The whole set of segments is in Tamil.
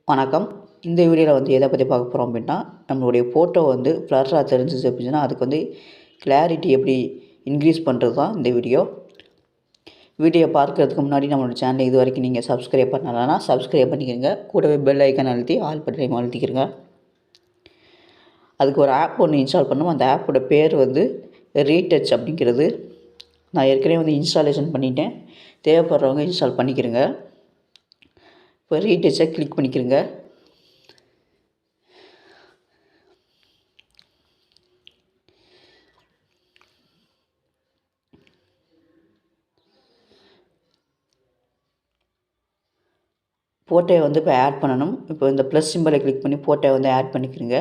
வணக்கம். இந்த வீடியோவில் வந்து எதை பற்றி பார்க்க போகிறோம் அப்படின்னா, நம்மளுடைய ஃபோட்டோ வந்து ப்ளர்ராக தெரிஞ்சிச்சு அப்படின்னா அதுக்கு வந்து கிளாரிட்டி எப்படி இன்க்ரீஸ் பண்ணுறது தான் இந்த வீடியோ. வீடியோ பார்க்குறதுக்கு முன்னாடி நம்மளோட சேனலை இது வரைக்கும் நீங்கள் சப்ஸ்கிரைப் பண்ணலைன்னா சப்ஸ்கிரைப் பண்ணிக்கிறங்க. கூடவே பெல் ஐக்கன் அழுத்தி ஆல் பட்டனையும் அழுத்திக்கிறங்க. அதுக்கு ஒரு ஆப் ஒன்று இன்ஸ்டால் பண்ணணும். அந்த ஆப்போட பேர் வந்து ரீடச் அப்படிங்கிறது. நான் ஏற்கனவே வந்து இன்ஸ்டாலேஷன் பண்ணிட்டேன். தேவைப்படுறவங்க இன்ஸ்டால் பண்ணிக்கிறங்க. இப்போ ரீடச்சை கிளிக் பண்ணிக்கிறங்க. ஃபோட்டோவை வந்து இப்போ ஆட் பண்ணணும். இப்போ இந்த ப்ளஸ் சிம்பலை கிளிக் பண்ணி ஃபோட்டோவை வந்து ஆட் பண்ணிக்கிறங்க.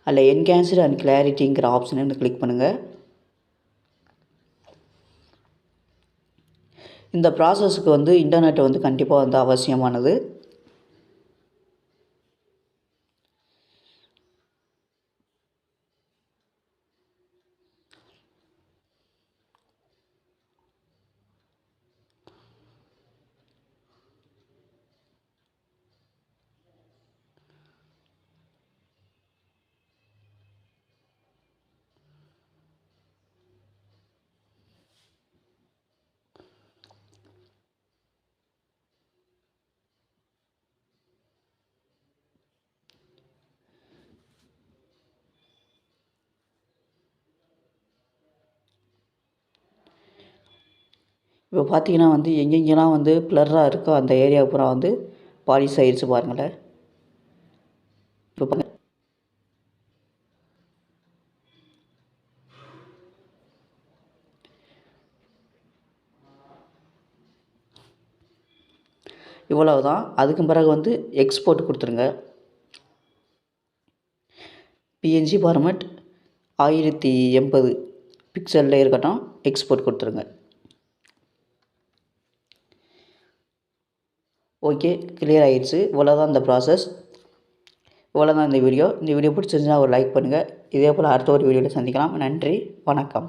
அதில் என்ஹான்ஸ்டு அண்ட் கிளாரிட்டிங்கிற ஆப்ஷனை வந்து கிளிக் பண்ணுங்கள். இந்த ப்ராசஸுக்கு வந்து இன்டர்நெட் வந்து கண்டிப்பாக வந்து அவசியமானது. இப்போ பார்த்தீங்கன்னா வந்து எங்கெங்கெல்லாம் வந்து ப்ளர்ராக இருக்கோ அந்த ஏரியா பூரா வந்து பாலிஷ் ஆகிடுச்சு பாருங்களேன். இப்போ இவ்வளவு தான். அதுக்கு பிறகு வந்து எக்ஸ்போர்ட் கொடுத்துருங்க. பிஎன்ஜி ஃபார்மேட் 1080 பிக்சலில் இருக்கட்டும். எக்ஸ்போர்ட் கொடுத்துருங்க. ஓகே, கிளியர் ஆகிடுச்சு. இவ்வளோதான் இந்த ப்ராசஸ். இவ்வளோதான் இந்த வீடியோ. இந்த வீடியோ பிடிச்சிருந்துச்சுன்னா ஒரு லைக் பண்ணுங்கள். இதே போல் அடுத்த ஒரு வீடியோவில் சந்திக்கலாம். நன்றி, வணக்கம்.